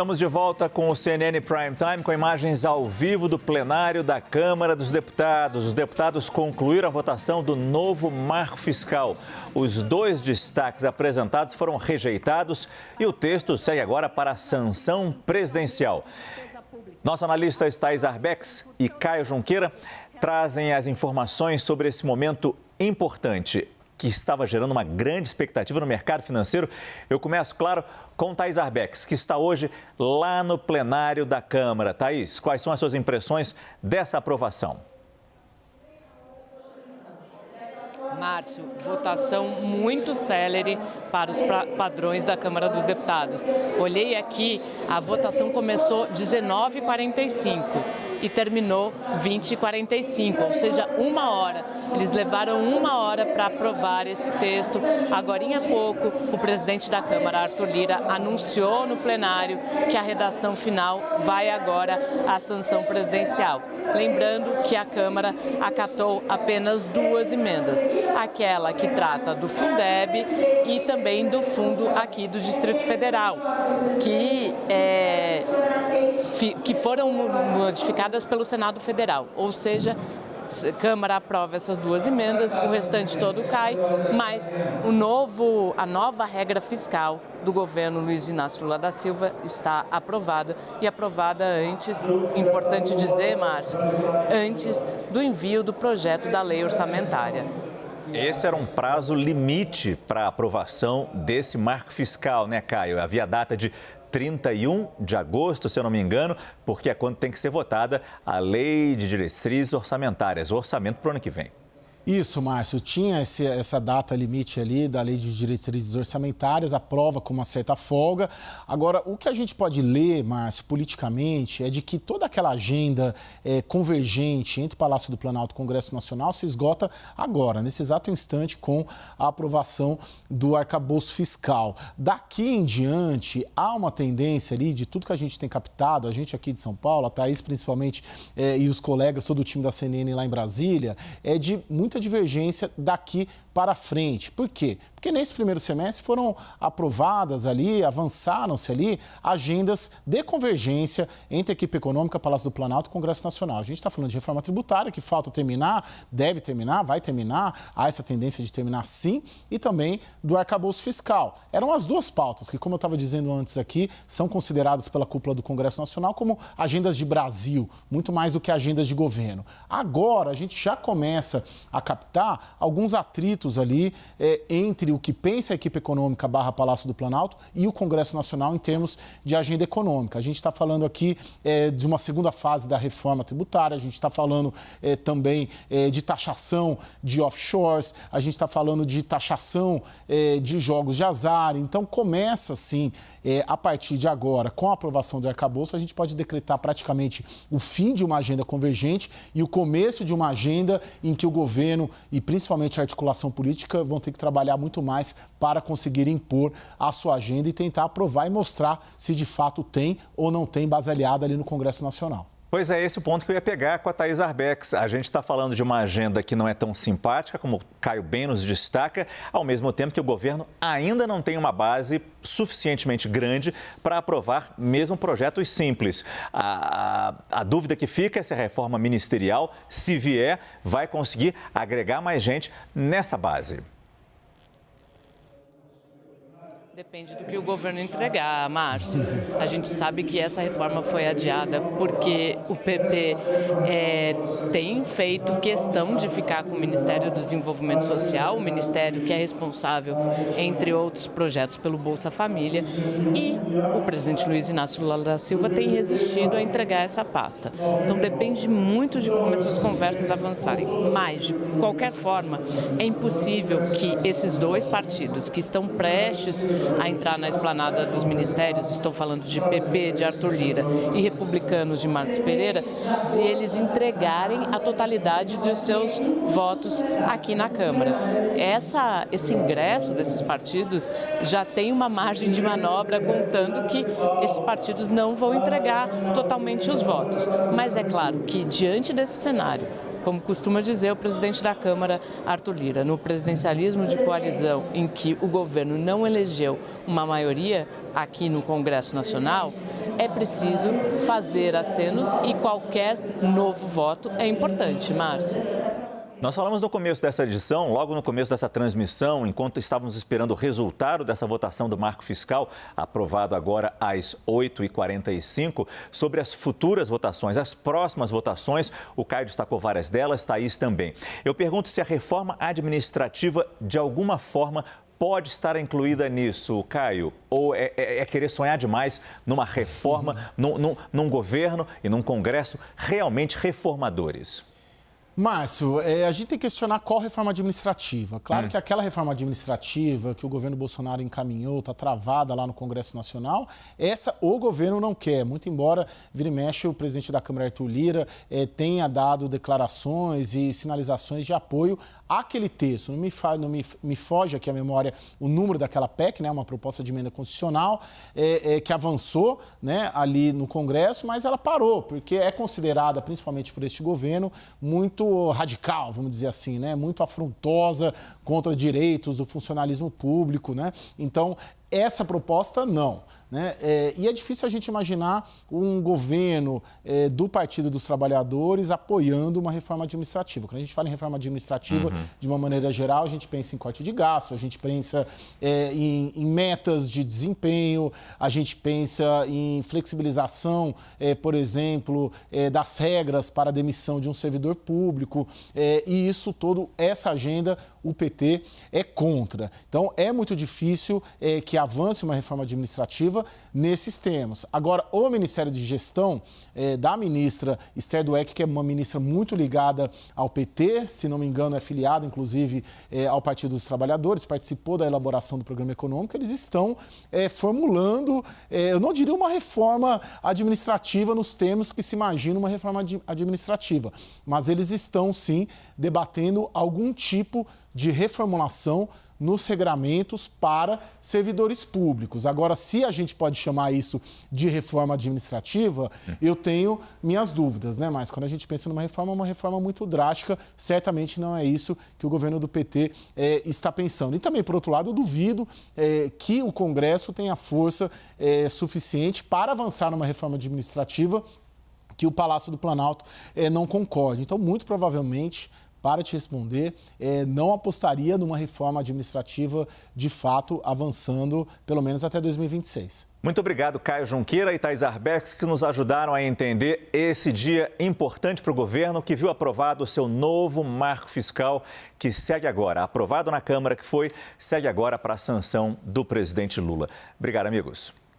Estamos de volta com o CNN Prime Time, com imagens ao vivo do plenário da Câmara dos Deputados. Os deputados concluíram a votação do novo marco fiscal. Os 2 destaques apresentados foram rejeitados e o texto segue agora para a sanção presidencial. Nosso analista Thaís Arbex e Caio Junqueira trazem as informações sobre esse momento importante que estava gerando uma grande expectativa no mercado financeiro. Eu começo, claro, com Thaís Arbex, que está hoje lá no plenário da Câmara. Thaís, quais são as suas impressões dessa aprovação? Márcio, votação muito célere para os padrões da Câmara dos Deputados. Olhei aqui, a votação começou 19h45 e terminou 20h45, ou seja, 1 hora. Eles levaram 1 hora para aprovar esse texto. Agorinha há pouco, o presidente da Câmara, Arthur Lira, anunciou no plenário que a redação final vai agora à sanção presidencial. Lembrando que a Câmara acatou apenas 2 emendas. Aquela que trata do Fundeb e também do fundo aqui do Distrito Federal, que foram modificadas pelo Senado Federal, ou seja, a Câmara aprova essas 2 emendas, o restante todo cai, mas a nova regra fiscal do governo Luiz Inácio Lula da Silva está aprovada e aprovada antes, importante dizer, Márcio, antes do envio do projeto da lei orçamentária. Esse era um prazo limite para a aprovação desse marco fiscal, né, Caio? Havia data de 31 de agosto, se eu não me engano, porque é quando tem que ser votada a Lei de Diretrizes Orçamentárias, o orçamento para o ano que vem. Isso, Márcio, tinha essa data limite ali da Lei de Diretrizes Orçamentárias, aprova com uma certa folga. Agora, o que a gente pode ler, Márcio, politicamente, é de que toda aquela agenda convergente entre Palácio do Planalto e Congresso Nacional se esgota agora, nesse exato instante, com a aprovação do arcabouço fiscal. Daqui em diante, há uma tendência ali de tudo que a gente tem captado, a gente aqui de São Paulo, a Thaís principalmente, e os colegas, todo o time da CNN lá em Brasília, é de muita divergência daqui para frente. Por quê? Porque nesse primeiro semestre foram aprovadas ali, avançaram-se ali agendas de convergência entre a equipe econômica, Palácio do Planalto e Congresso Nacional. A gente está falando de reforma tributária, que falta terminar, deve terminar, vai terminar, há essa tendência de terminar sim, e também do arcabouço fiscal. Eram as 2 pautas que, como eu estava dizendo antes aqui, são consideradas pela cúpula do Congresso Nacional como agendas de Brasil, muito mais do que agendas de governo. Agora, a gente já começa a captar alguns atritos ali entre o que pensa a equipe econômica / Palácio do Planalto e o Congresso Nacional em termos de agenda econômica. A gente está falando aqui de uma segunda fase da reforma tributária, a gente está falando também de taxação de offshores, a gente está falando de taxação de jogos de azar. Então, começa, sim, a partir de agora, com a aprovação do arcabouço, a gente pode decretar praticamente o fim de uma agenda convergente e o começo de uma agenda em que o governo e principalmente a articulação política vão ter que trabalhar muito mais para conseguir impor a sua agenda e tentar aprovar e mostrar se de fato tem ou não tem base aliada ali no Congresso Nacional. Pois é, esse o ponto que eu ia pegar com a Thaís Arbex. A gente está falando de uma agenda que não é tão simpática, como o Caio bem nos destaca, ao mesmo tempo que o governo ainda não tem uma base suficientemente grande para aprovar mesmo projetos simples. A dúvida que fica é se a reforma ministerial, se vier, vai conseguir agregar mais gente nessa base. Depende do que o governo entregar, Márcio. A gente sabe que essa reforma foi adiada porque o PP tem feito questão de ficar com o Ministério do Desenvolvimento Social, o ministério que é responsável, entre outros projetos, pelo Bolsa Família, e o presidente Luiz Inácio Lula da Silva tem resistido a entregar essa pasta. Então depende muito de como essas conversas avançarem. Mas, de qualquer forma, é impossível que esses 2 partidos que estão prestes a entrar na esplanada dos ministérios, estou falando de PP, de Arthur Lira, e republicanos de Marcos Pereira, eles entregarem a totalidade dos seus votos aqui na Câmara. Esse ingresso desses partidos já tem uma margem de manobra, contando que esses partidos não vão entregar totalmente os votos. Mas é claro que, diante desse cenário, como costuma dizer o presidente da Câmara, Arthur Lira, no presidencialismo de coalizão em que o governo não elegeu uma maioria aqui no Congresso Nacional, é preciso fazer acenos e qualquer novo voto é importante, Márcio. Nós falamos no começo dessa edição, logo no começo dessa transmissão, enquanto estávamos esperando o resultado dessa votação do marco fiscal, aprovado agora às 8h45, sobre as futuras votações, as próximas votações. O Caio destacou várias delas, Thaís também. Eu pergunto se a reforma administrativa, de alguma forma, pode estar incluída nisso, Caio? Ou é querer sonhar demais numa reforma, num governo e num Congresso realmente reformadores? Márcio, a gente tem que questionar qual reforma administrativa. Claro que aquela reforma administrativa que o governo Bolsonaro encaminhou, está travada lá no Congresso Nacional, essa o governo não quer. Muito embora, vira e mexe, o presidente da Câmara, Arthur Lira, tenha dado declarações e sinalizações de apoio àquele texto. Não me foge aqui a memória o número daquela PEC, né, uma proposta de emenda constitucional, que avançou, né, ali no Congresso, mas ela parou, porque é considerada, principalmente por este governo, muito radical, vamos dizer assim, né? Muito afrontosa contra direitos do funcionalismo público, né? Então, essa proposta, não. Né? E é difícil a gente imaginar um governo do Partido dos Trabalhadores apoiando uma reforma administrativa. Quando a gente fala em reforma administrativa, de uma maneira geral, a gente pensa em corte de gasto, a gente pensa em metas de desempenho, a gente pensa em flexibilização, por exemplo, das regras para a demissão de um servidor público. E isso todo, essa agenda, o PT é contra. Então, é muito difícil que avance uma reforma administrativa nesses termos. Agora, o Ministério de Gestão da ministra Esther Dweck, que é uma ministra muito ligada ao PT, se não me engano, é filiada, inclusive, ao Partido dos Trabalhadores, participou da elaboração do programa econômico, eles estão formulando, eu não diria uma reforma administrativa nos termos que se imagina uma reforma administrativa, mas eles estão, sim, debatendo algum tipo de reformulação nos regramentos para servidores públicos. Agora, se a gente pode chamar isso de reforma administrativa, eu tenho minhas dúvidas, né? Mas quando a gente pensa numa reforma, é uma reforma muito drástica, certamente não é isso que o governo do PT está pensando. E também, por outro lado, eu duvido que o Congresso tenha força suficiente para avançar numa reforma administrativa que o Palácio do Planalto não concorde. Então, muito provavelmente, para te responder, não apostaria numa reforma administrativa de fato avançando pelo menos até 2026. Muito obrigado, Caio Junqueira e Thaís Arbex, que nos ajudaram a entender esse dia importante para o governo, que viu aprovado o seu novo marco fiscal, que segue agora, aprovado na Câmara, segue agora para a sanção do presidente Lula. Obrigado, amigos.